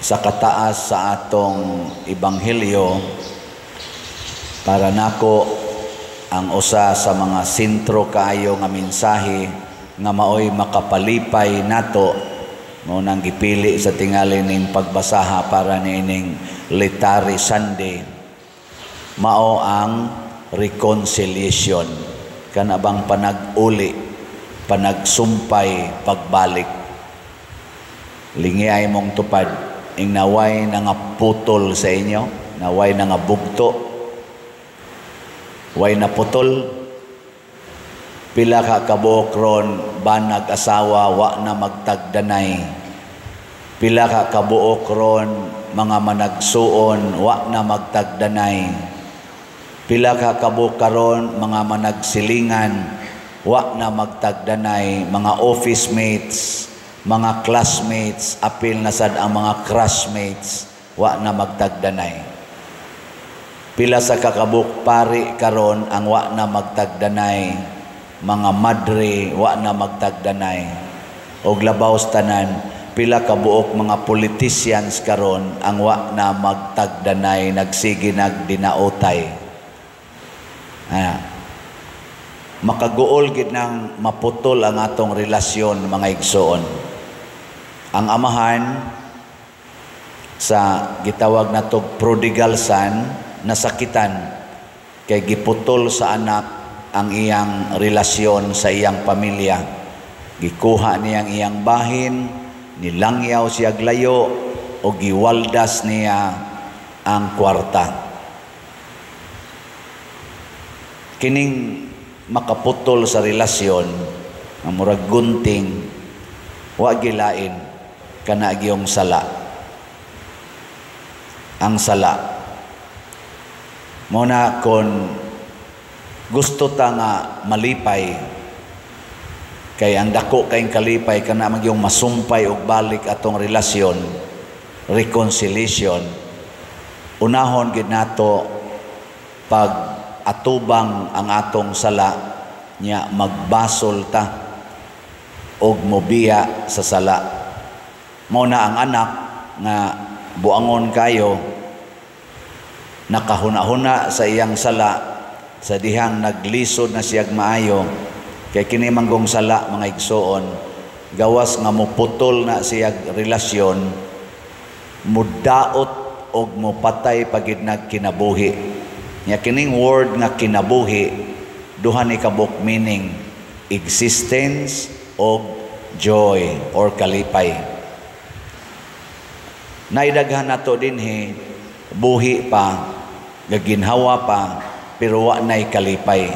sa kataas sa atong ebanghelyo para nako ang usa sa mga sentro kaayo nga mensahe nga maoy makapalipay nato mo nang gipili sa tingali ning pagbasaha para niining Litary Sunday mao ang reconciliation kana bang panag-uli, panagsumpay, pagbalik. Lingi ay mong tupad ing naway nga putol sa inyo, naway nga bugto, way na putol. Pila ka kabuok ron banag asawa wa na magtagdanay. Pila ka kabuok ron mga managsuon wa na magtagdanay. Pila ka kabuok karon mga managsilingan wa na magtagdanay. Mga office mates, mga classmates, apil na sad ang mga crushmates wa na magtagdanay. Pila sa kakabuk pari karon ang wa na magtagdanay. Mga madre wa na magtagdanay. Og labaw tanan pila ka buok mga politicians karon ang wa na magtagdanay, nagsige nagdinaotay. Makaguol gid nang maputol ang atong relasyon mga igsoon. Ang amahan sa gitawag nato prodigal son nasakitan kay giputol sa anak ang iyang relasyon sa iyang pamilya. Gikuha niyang iyang bahin, nilangyaw siya glayo o giwaldas niya ang kwarta. Kining makaputol sa relasyon ang murag gunting wa gilain kana giyong sala. Ang sala mo na kon gusto ta nga malipay kay ang dako kayong kalipay kana magyong masumpay og balik atong relasyon, reconciliation. Unahon gid nato pag atubang ang atong sala nya magbasol ta og mobiya sa sala. Mao na ang anak nga buangon kayo nakahuna-huna sa iyang sala sa dihang naglisod na siyag maayo kay kini manggong sala mga igsoon gawas nga muputol na siyag relasyon mudaot og mopatay pagid nagkinabuhi nya kining word nga kinabuhi duha ni kabuk meaning existence og joy or kalipay. Naidaghan nato dinhi buhi pa gaginhawa pa pero wa nay kalipay.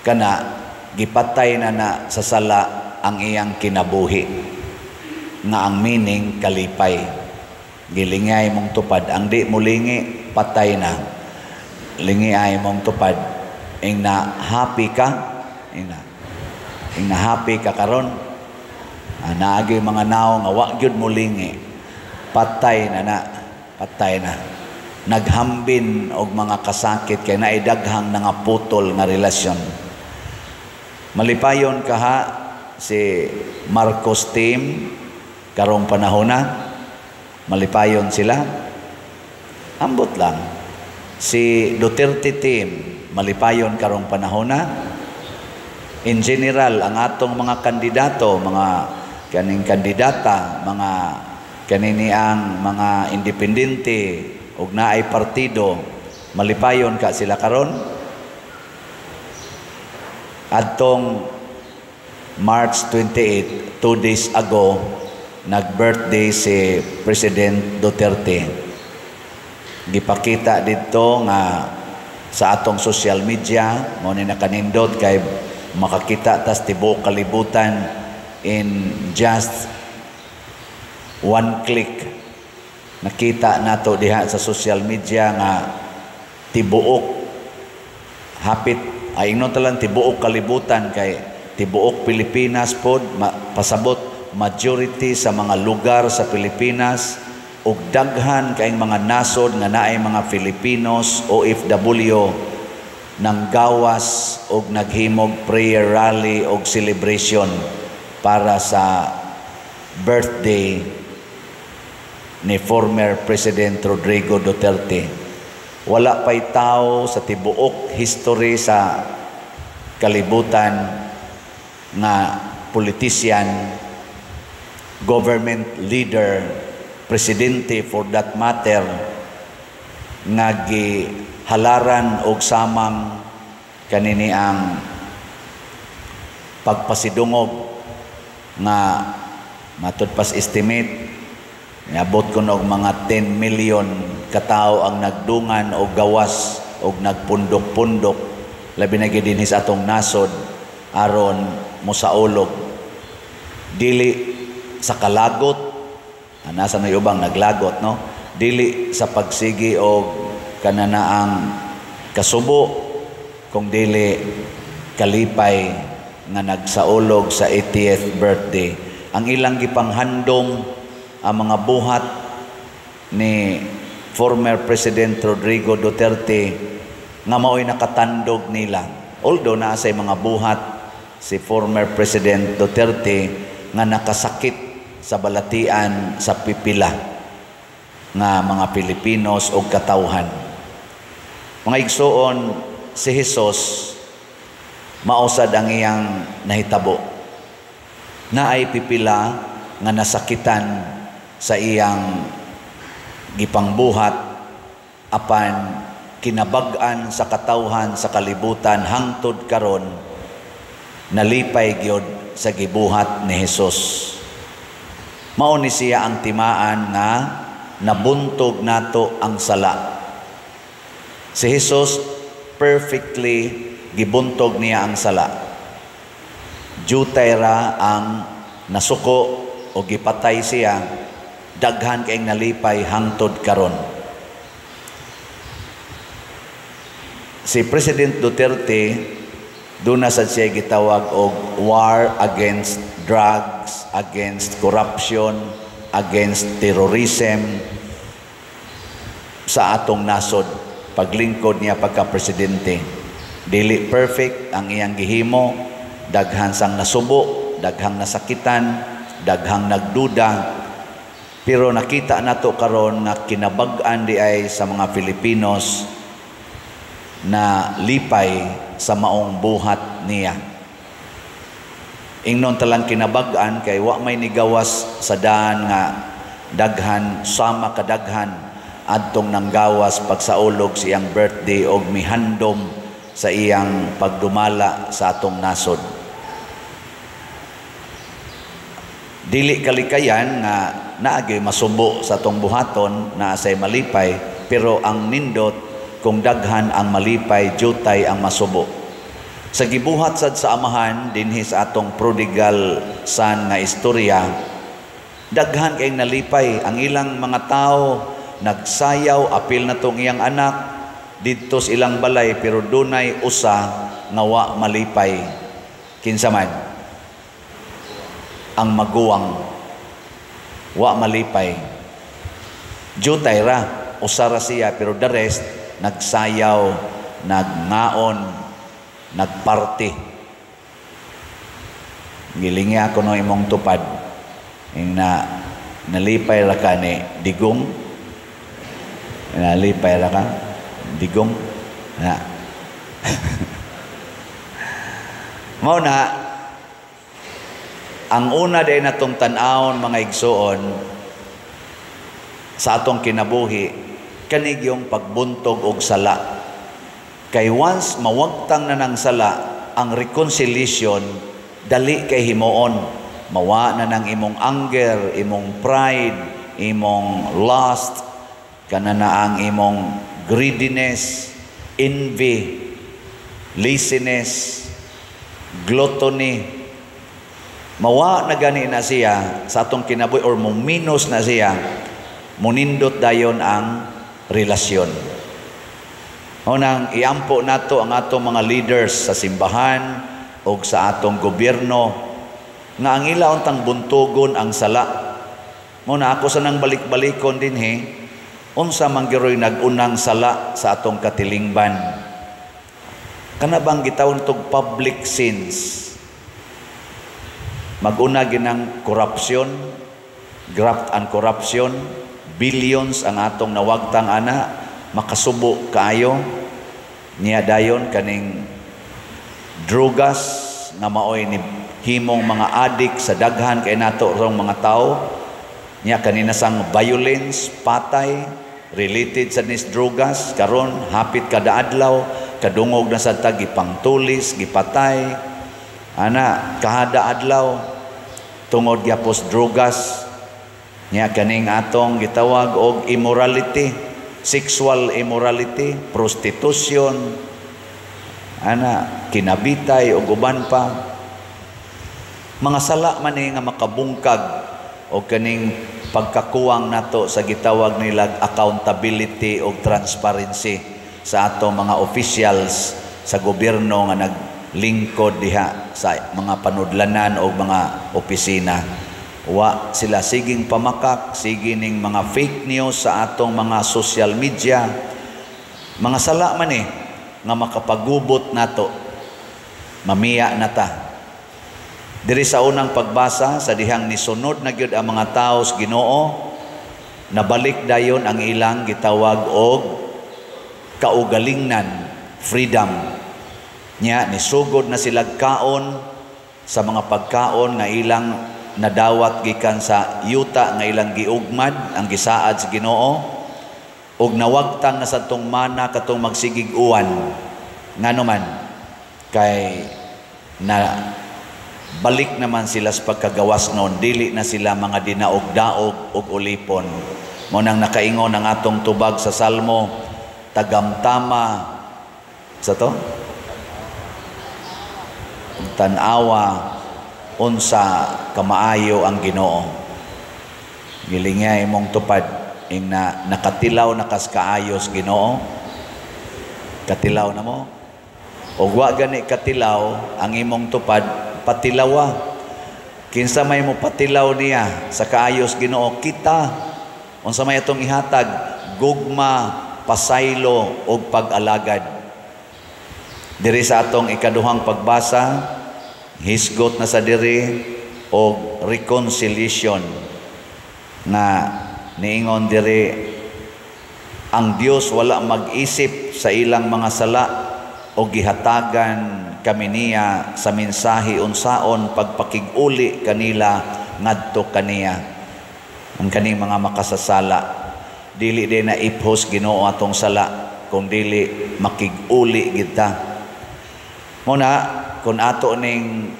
Kana gipatay na sa sala ang iyang kinabuhi nga ang meaning kalipay. Gilingay mong tupad ang di mulingi patay na. Lingi ay mong tupad ing na happy ka ing na happy ka karon. Naagi mga naong nga wa gyud mulingi patay na patay na. Naghambin og mga kasakit kay naidaghang nga putol nga relasyon. Malipayon kaha si Marcos team karong panahon na malipayon sila. Ambot lang si Duterte team malipayon karong panahon na. In general ang atong mga kandidato, mga kaning kandidata, mga kanini ang mga independente ug naay partido malipayon ka sila karon. Adtong March 28, 2 days ago nag-birthday si President Duterte. Gipakita dito nga sa atong social media mo ni nakanindot kay makakita tas tibuok kalibutan in just one click. Nakita nato diha sa social media nga tibuok hapit ay ingnon talang tibuok kalibutan kay tibuok Pilipinas pod pasabot majority sa mga lugar sa Pilipinas ug daghan kaayong mga nasod nga naay mga Filipinos OFW nang gawas ug naghimog prayer rally ug celebration para sa birthday ni former President Rodrigo Duterte. Wala pa'y tao sa tibuok history sa kalibutan nga politician, government leader, presidente for that matter, nga gihalaran og samang kanini ang pagpasidungog nga matud pas estimate niabot ko og mga 10 million katao ang nagdungan o gawas o nagpundok-pundok labi na gid dinhi sa atong nasod aron mosaulog dili sa kalagot nasa may ubang naglagot no dili sa pagsigi og kananaang kasubo kung dili kalipay nga nagsaulog sa 80th birthday. Ang ilang gipanghandom ang mga buhat ni former President Rodrigo Duterte nga mao'y nakatandog nila. Although naasay mga buhat si former President Duterte nga nakasakit sa balatian sa pipila nga mga Pilipinos o katawhan. Mga igsoon, si Jesus mausad ang iyang nahitabo. Naay pipila nga nasakitan sa iyang gipangbuhat apan kinabag-an sa katawhan sa kalibutan hangtod karon nalipay gyud sa gibuhat ni Jesus. Mao ni siya ang timaan nga nabuntog nato ang sala. Si Jesus perfectly gibuntog niya ang sala. Jutay ra ang nasuko o gipatay siya, daghan kayong nalipay hangtod karon. Si President Duterte, doon na sa siya gitawag og war against drugs, against corruption, against terrorism sa atong nasod. Paglingkod niya pagka-presidente. Dili perfect ang iyang gihimo, daghang sang nasubo, daghang nasakitan, daghang nagduda. Pero nakita nato karon nga kinabag-an di ay sa mga Filipinos na lipay sa maong buhat niya. Ingnon talang kinabag-an kay wa may nigawas sa daan nga daghan sama kadaghan adtong nanggawas pagsaulog sa iyang birthday og mihandom sa iyang pagdumala sa atong nasod. Dili kalikayan nga naagay masumbo sa atong buhaton na asay malipay, pero ang nindot kung daghan ang malipay, jutay ang masubo. Sa gibuhat sad sa amahan dinhi sa atong prodigal son nga istorya, daghan kay nalipay ang ilang mga tao, nagsayaw apil na tong iyang anak didto sa ilang balay, pero dunay usa nga wa malipay. Kinsa man? Ang maguwang wa malipay. Jutay ra, usa ra siya, pero the rest nagsayaw, nagngaon, nagparty. Gilingi ako no imong tupad. Ing na nalipay ra ka ni digong. Nalipay ra ka digong na. Mao na ang una day natong tan-awon mga igsoon sa atong kinabuhi kanig yung pagbuntog og sala. Kay once mawagtang na ng sala, ang reconciliation dali kay himuon. Mawa na ng imong anger, imong pride, imong lust, kana na ang imong greediness, envy, laziness, gluttony. Mawa na gani na siya sa atong kinabuhi or muminos na siya, munindot dayon ang relasyon. Unang iampo nato ang atong mga leaders sa simbahan o sa atong gobyerno nga ang ila untang buntugon ang sala. Muna ako sa nang balik-balikon din unsa man giroy nagunang sala sa atong katilingban. Kana bang gitawon tog public sins? Maguna ginang corruption, graft and corruption, billions ang atong nawagtang ana, makasubo kaayo niya dayon kaning drugas nga maoy ni himong mga adik sa daghan kay nato rong mga tao niya kanina sang violence, patay related sa nis drugas karon hapit kada adlaw kadungog na sa tag gipangtulis, gipatay ana kahada adlaw tungod gyapos drugas niya kaning atong gitawag og immorality, sexual immorality, prostitution, ana kinabitay ug uban pa mga sala man nga makabungkag o kaning pagkakuwang nato sa gitawag nila accountability o transparency sa ato mga officials sa gobyerno nga naglingkod diha sa mga panudlanan o mga opisina. Wa sila siging pamakak, sige ning mga fake news sa atong mga social media. Mga sala man nga makapagubot nato. Mamiya na ta. Diri sa unang pagbasa sa dihang nisunod na gyud ang mga tao sa Ginoo, nabalik dayon ang ilang gitawag og kaugalingnan, freedom. Nya nisugod na sila kaon sa mga pagkaon nga ilang nadawat gikan sa yuta nga ilang giugmad ang gisaad sa Ginoo ug nawagtang na sa tong mana katong magsigig-uwan ngano man kay na balik naman sila sa pagkagawas noon, dili na sila mga dinaog-daog ug ulipon. Mo nang nakaingon ang atong tubag sa Salmo, tagamtama sa to tanawa unsa kamaayo ang Ginoo. Gilingay imong tupad ing na nakatilaw na kas kaayos Ginoo. Katilaw na mo. O wa gani katilaw ang imong tupad patilawa. Kinsa may mo patilaw niya sa kaayos Ginoo kita. Unsa may atong ihatag gugma, pasaylo ug pag-alagad. Diri sa atong ikaduhang pagbasa, hisgot na sa diri og reconciliation na niingon diri ang Dios wala mag-isip sa ilang mga sala o gihatagan kami niya sa mensahe unsaon pagpakig-uli kanila ngadto kaniya ang kaning mga makasasala dili din na iphos Ginoo atong sala kung dili makig-uli kita muna kung ato ning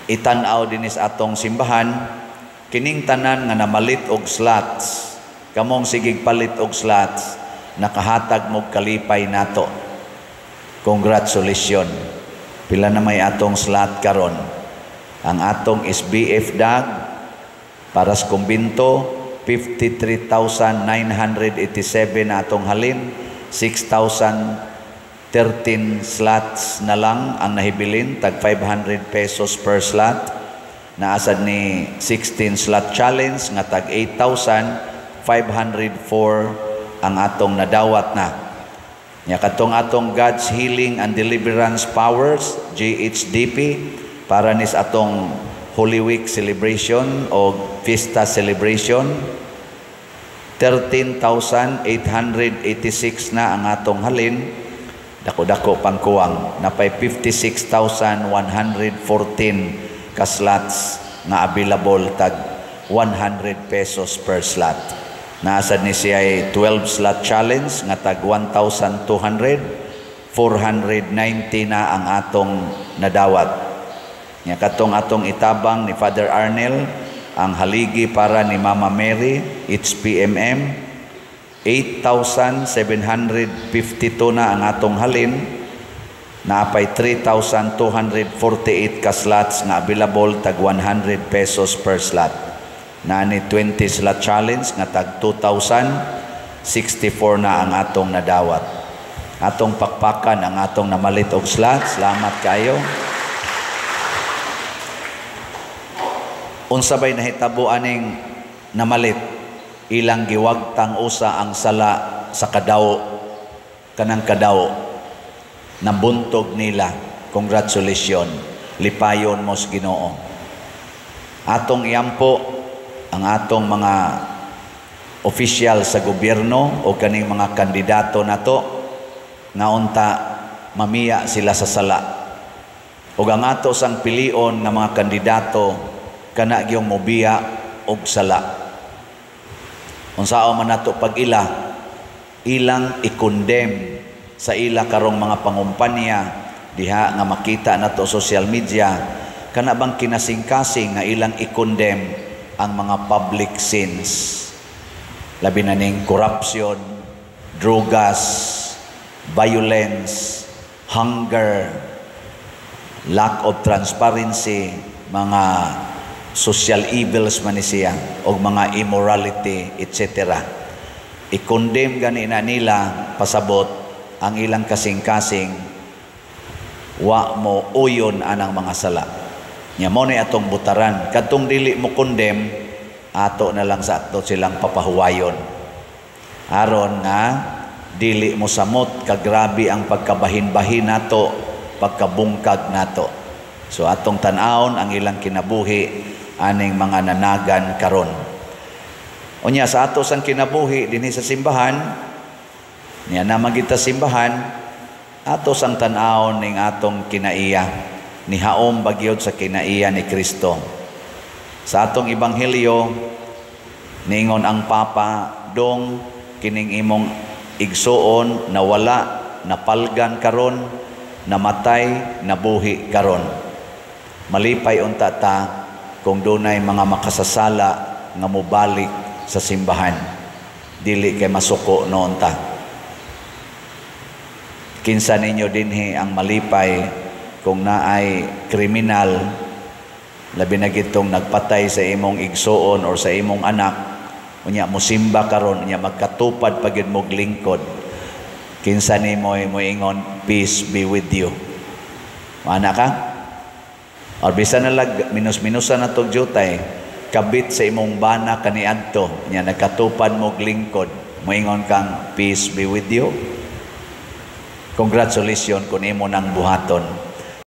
itan-aw dinis atong simbahan kining tanan nga namalit og slots kamong sigig palit og slots nakahatag mo kalipay nato. Congratulations. Pila na may atong slot karon. Ang atong SBF DAG para sa kumbinto 53,987 na atong halin, 6,013 slots na lang ang nahibilin, tag 500 pesos per slot. Naasad ni 16 slot challenge nga tag 8,504 ang atong nadawat na. Nya katong atong God's Healing and Deliverance Powers, GHDP, para nis atong Holy Week celebration o Fiesta celebration, 13,886 na ang atong halin, dako-dako pangkuwang, napay 56,114 ka slots nga available tag 100 pesos per slot. Naasad ni siya ay 12 slot challenge nga tag 1,200, 490 na ang atong nadawat. Nya katong atong itabang ni Father Arnel ang haligi para ni Mama Mary HPMM 8,752 na ang atong halin, naapay 3,248 ka slots nga available tag 100 pesos per slot. Nani 20 slot challenge nga tag 2,064 na ang atong nadawat. Atong pakpakan ang atong namalit og slot. Salamat kayo. Unsa bay nahitabo aning namalit? Ilang giwagtang usa ang sala sa kadaw, kanang kadaw. Nabuntog nila. Congratulations. Lipayon mo sa Ginoo. Atong iyampo ang atong mga official sa gobyerno o kaning mga kandidato nato nga unta mamiya sila sa sala. Ug ang ato sang pilion nga mga kandidato kana gyung mobiya og sala. Unsao man nato pag ilang i-condemn sa ila karong mga pangumpanya diha nga makita nato social media, kana bang kinasing-kasing nga ilang i-condemn ang mga public sins. Labi na ning corruption, drugas, violence, hunger, lack of transparency, mga social evils man ni siya, o mga immorality, etc. I-condemn gani na nila pasabot ang ilang kasing-kasing wa mo uyon anang mga sala. Nya mo ni atong butaran, katong dili mo condemn, ato na lang sa ato silang papahuwayon. Aron nga dili mo samot kagrabe ang pagkabahin-bahin nato, pagkabungkag nato. So atong tan-awon ang ilang kinabuhi aning mga nanagan karon. Unya sa ato sang kinabuhi dinhi sa simbahan, niya na magita simbahan, ato sang tan-awon ning atong kinaiya, ni haom bagyod sa kinaiya ni Kristo. Sa atong ebanghelyo, ningon ang Papa, dong kining imong igsuon nawala, napalgan karon, namatay, nabuhi karon. Malipay unta ta kung dunay mga makasasala nga mobalik sa simbahan. Dili kay masuko noon ta. Kinsa ninyo dinhi ang malipay kung naay kriminal, labi na gitong nagpatay sa imong igsuon or sa imong anak, unya musimba karon, unya magkatupad pagid mo lingkod, kinsa nimo ingon, peace be with you. Mana ka? Or bisan na lag minus-minusan na tog jutay, kabit sa imong bana kaniadto, unya nagkatupad mo lingkod, moingon kang peace be with you. Congratulations kung imo nang buhaton.